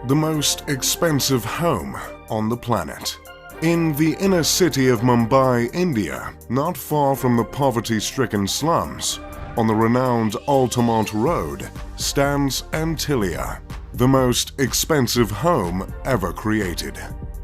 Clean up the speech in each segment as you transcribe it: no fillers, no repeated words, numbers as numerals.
the most expensive home on the planet. In the inner city of Mumbai, India, not far from the poverty-stricken slums, on the renowned Altamont Road, stands Antilia, the most expensive home ever created.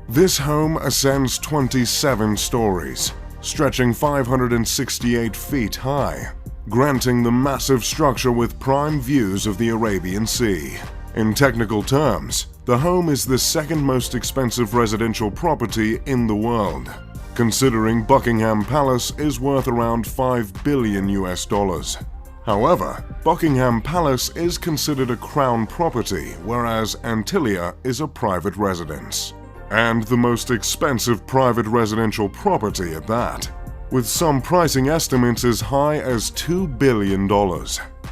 This home ascends 27 stories, stretching 568 feet high, granting the massive structure with prime views of the Arabian Sea. In technical terms, the home is the second most expensive residential property in the world, considering Buckingham Palace is worth around $5 billion. However, Buckingham Palace is considered a crown property, whereas Antilia is a private residence. And the most expensive private residential property at that, with some pricing estimates as high as $2 billion.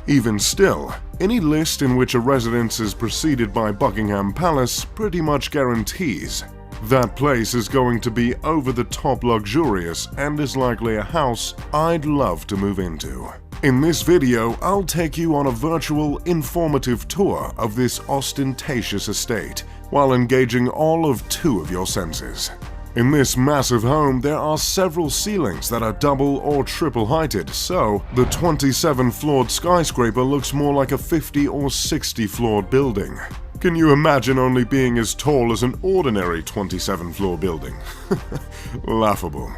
Even still, any list in which a residence is preceded by Buckingham Palace pretty much guarantees that place is going to be over-the-top luxurious and is likely a house I'd love to move into. In this video, I'll take you on a virtual, informative tour of this ostentatious estate while engaging all of 2 of your senses. In this massive home, there are several ceilings that are double or triple heighted, so the 27-floored skyscraper looks more like a 50 or 60-floored building. Can you imagine only being as tall as an ordinary 27-floor building? Laughable.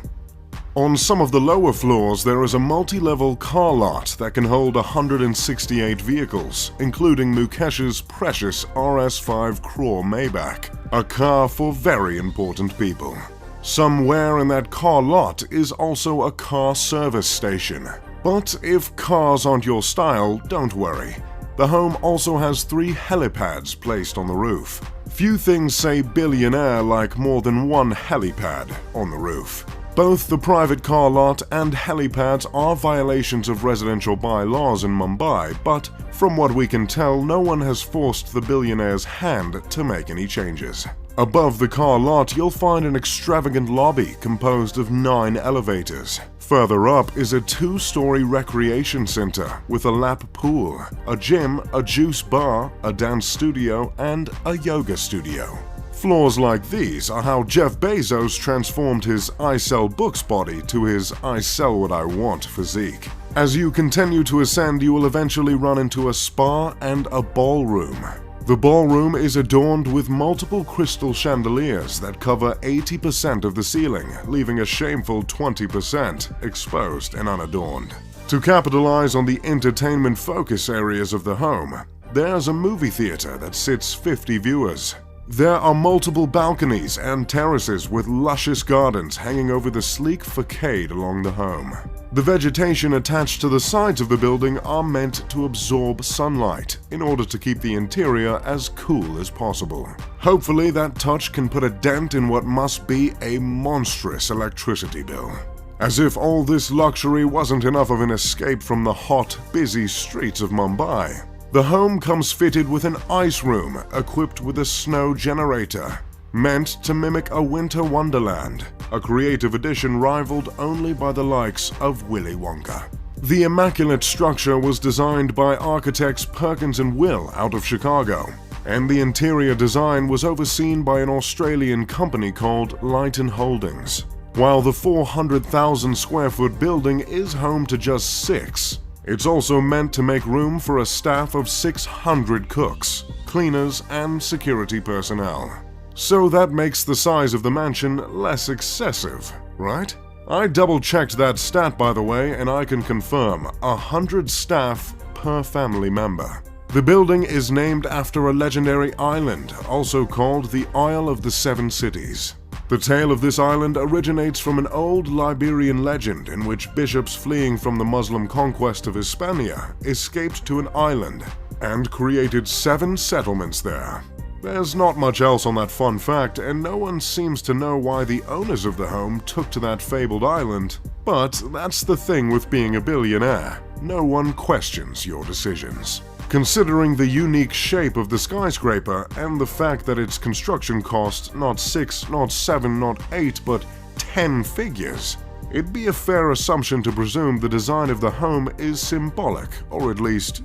On some of the lower floors, there is a multi-level car lot that can hold 168 vehicles, including Mukesh's precious RS5 Crore Maybach, a car for very important people. Somewhere in that car lot is also a car service station. But if cars aren't your style, don't worry. The home also has 3 helipads placed on the roof. Few things say billionaire like more than one helipad on the roof. Both the private car lot and helipads are violations of residential bylaws in Mumbai, but from what we can tell, no one has forced the billionaire's hand to make any changes. Above the car lot, you'll find an extravagant lobby composed of 9 elevators. Further up is a 2-story recreation center with a lap pool, a gym, a juice bar, a dance studio, and a yoga studio. Floors like these are how Jeff Bezos transformed his I sell books body to his I sell what I want physique. As you continue to ascend, you will eventually run into a spa and a ballroom. The ballroom is adorned with multiple crystal chandeliers that cover 80% of the ceiling, leaving a shameful 20% exposed and unadorned. To capitalize on the entertainment focus areas of the home, there's a movie theater that sits 50 viewers. There are multiple balconies and terraces with luscious gardens hanging over the sleek facade along the home. The vegetation attached to the sides of the building are meant to absorb sunlight in order to keep the interior as cool as possible. Hopefully that touch can put a dent in what must be a monstrous electricity bill. As if all this luxury wasn't enough of an escape from the hot, busy streets of Mumbai, the home comes fitted with an ice room equipped with a snow generator, meant to mimic a winter wonderland, a creative addition rivaled only by the likes of Willy Wonka. The immaculate structure was designed by architects Perkins & Will out of Chicago, and the interior design was overseen by an Australian company called Lighton Holdings. While the 400,000 square foot building is home to just 6, it's also meant to make room for a staff of 600 cooks, cleaners, and security personnel. So that makes the size of the mansion less excessive, right? I double-checked that stat, by the way, and I can confirm 100 staff per family member. The building is named after a legendary island, also called the Isle of the Seven Cities. The tale of this island originates from an old Liberian legend in which bishops fleeing from the Muslim conquest of Hispania escaped to an island and created 7 settlements there. There's not much else on that fun fact, and no one seems to know why the owners of the home took to that fabled island. But that's the thing with being a billionaire. No one questions your decisions. Considering the unique shape of the skyscraper and the fact that its construction cost not 6, not 7, not 8, but 10 figures, it'd be a fair assumption to presume the design of the home is symbolic, or at least,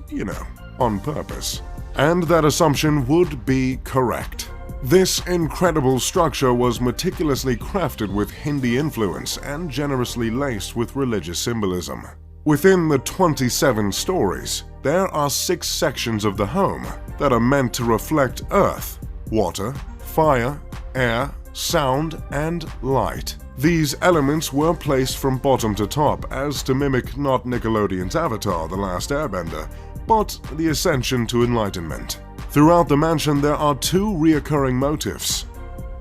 on purpose. And that assumption would be correct. This incredible structure was meticulously crafted with Hindi influence and generously laced with religious symbolism. Within the 27 stories, there are 6 sections of the home that are meant to reflect earth, water, fire, air, sound, and light. These elements were placed from bottom to top as to mimic not Nickelodeon's Avatar: The Last Airbender, but the ascension to enlightenment. Throughout the mansion there are 2 recurring motifs: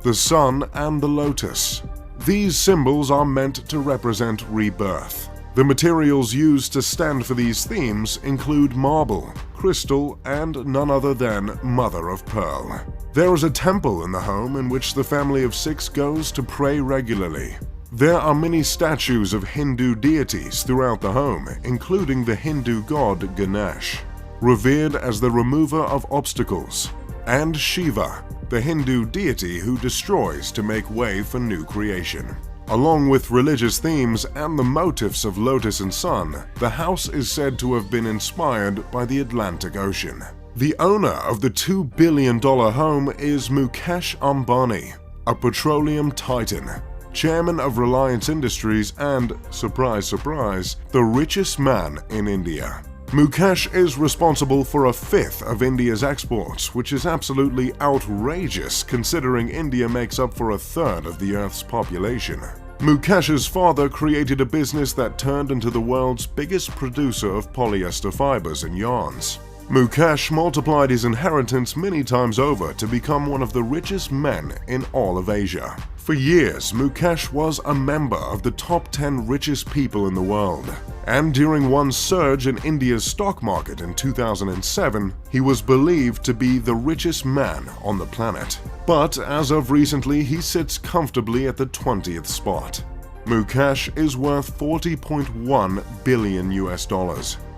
the sun and the lotus. These symbols are meant to represent rebirth. The materials used to stand for these themes include marble, crystal, and none other than mother of pearl. There is a temple in the home in which the family of 6 goes to pray regularly. There are many statues of Hindu deities throughout the home, including the Hindu god Ganesh, revered as the remover of obstacles, and Shiva, the Hindu deity who destroys to make way for new creation. Along with religious themes and the motifs of lotus and sun, the house is said to have been inspired by the Atlantic Ocean. The owner of the $2 billion home is Mukesh Ambani, a petroleum titan, chairman of Reliance Industries and, surprise surprise, the richest man in India. Mukesh is responsible for 1/5 of India's exports, which is absolutely outrageous considering India makes up for 1/3 of the Earth's population. Mukesh's father created a business that turned into the world's biggest producer of polyester fibers and yarns. Mukesh multiplied his inheritance many times over to become one of the richest men in all of Asia. For years, Mukesh was a member of the top 10 richest people in the world. And during one surge in India's stock market in 2007, he was believed to be the richest man on the planet. But as of recently, he sits comfortably at the 20th spot. Mukesh is worth $40.1 billion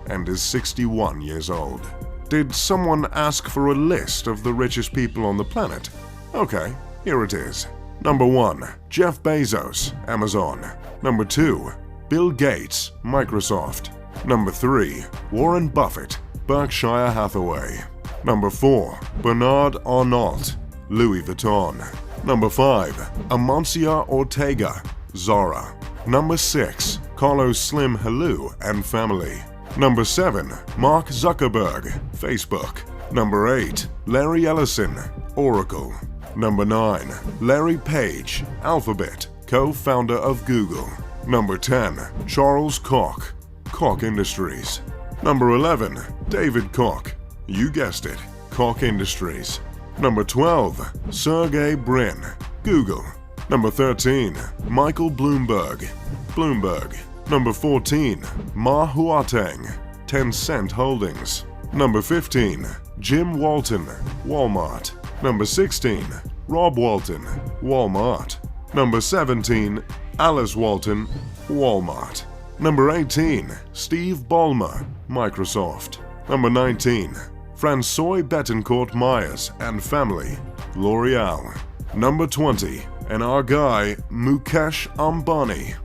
and is 61 years old. Did someone ask for a list of the richest people on the planet? Okay, here it is. Number 1. Jeff Bezos, Amazon. Number 2. Bill Gates, Microsoft. Number 3. Warren Buffett, Berkshire Hathaway. Number 4. Bernard Arnault, Louis Vuitton. Number 5. Amancio Ortega, Zara. Number 6. Carlos Slim Helou and family. Number 7. Mark Zuckerberg, Facebook. Number 8. Larry Ellison, Oracle. Number 9. Larry Page, Alphabet, co-founder of Google. Number 10. Charles Koch, Koch Industries. Number 11. David Koch, you guessed it, Koch Industries. Number 12. Sergey Brin, Google. Number 13. Michael Bloomberg, Bloomberg. Number 14. Ma Huateng, Tencent Holdings. Number 15. Jim Walton, Walmart. Number 16. Rob Walton, Walmart. Number 17. Alice Walton, Walmart. Number 18. Steve Ballmer, Microsoft. Number 19. François Bettencourt Myers and family, L'Oreal. Number 20. And our guy, Mukesh Ambani.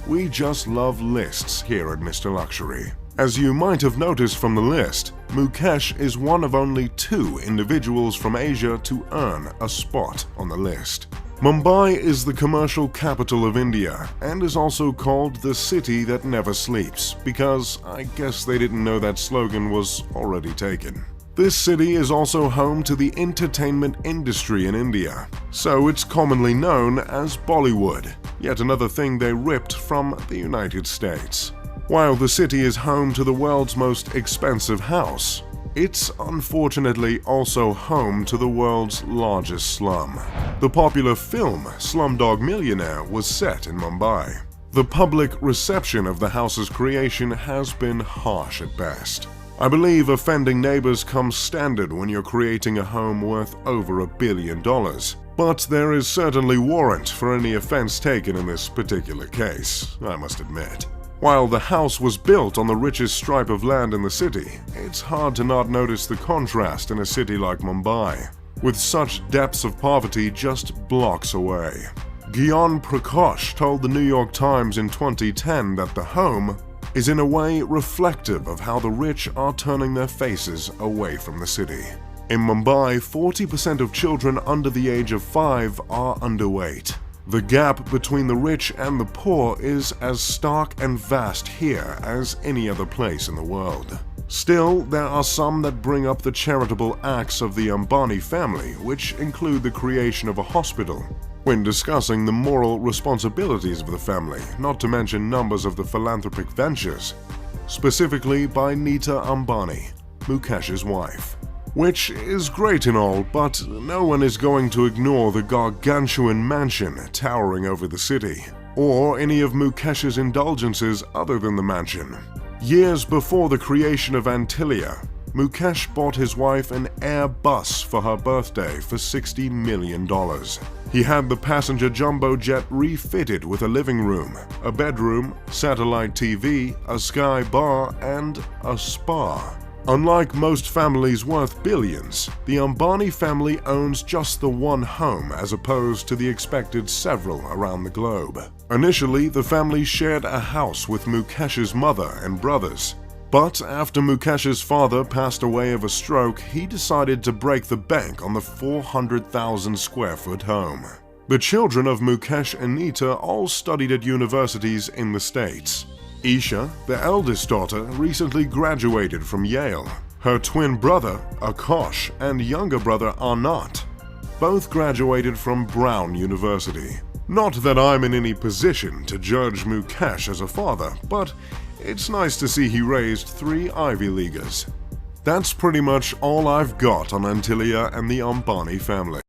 We just love lists here at Mr. Luxury. As you might have noticed from the list, Mukesh is one of only 2 individuals from Asia to earn a spot on the list. Mumbai is the commercial capital of India and is also called the city that never sleeps because I guess they didn't know that slogan was already taken. This city is also home to the entertainment industry in India, so it's commonly known as Bollywood, yet another thing they ripped from the United States. While the city is home to the world's most expensive house, it's unfortunately also home to the world's largest slum. The popular film Slumdog Millionaire was set in Mumbai. The public reception of the house's creation has been harsh at best. I believe offending neighbors comes standard when you're creating a home worth over $1 billion, but there is certainly warrant for any offense taken in this particular case, I must admit. While the house was built on the richest stripe of land in the city, it's hard to not notice the contrast in a city like Mumbai, with such depths of poverty just blocks away. Gyan Prakash told the New York Times in 2010 that the home is in a way reflective of how the rich are turning their faces away from the city. In Mumbai, 40% of children under the age of 5 are underweight. The gap between the rich and the poor is as stark and vast here as any other place in the world. Still, there are some that bring up the charitable acts of the Ambani family, which include the creation of a hospital, when discussing the moral responsibilities of the family, not to mention numbers of the philanthropic ventures, specifically by Nita Ambani, Mukesh's wife. Which is great and all, but no one is going to ignore the gargantuan mansion towering over the city, or any of Mukesh's indulgences other than the mansion. Years before the creation of Antilia, Mukesh bought his wife an Airbus for her birthday for $60 million. He had the passenger jumbo jet refitted with a living room, a bedroom, satellite TV, a sky bar, and a spa. Unlike most families worth billions, the Ambani family owns just the one home as opposed to the expected several around the globe. Initially, the family shared a house with Mukesh's mother and brothers. But after Mukesh's father passed away of a stroke, he decided to break the bank on the 400,000 square foot home. The children of Mukesh and Nita all studied at universities in the States. Isha, the eldest daughter, recently graduated from Yale. Her twin brother, Akash, and younger brother, Anant, both graduated from Brown University. Not that I'm in any position to judge Mukesh as a father, but it's nice to see he raised 3 Ivy Leaguers. That's pretty much all I've got on Antilia and the Ambani family.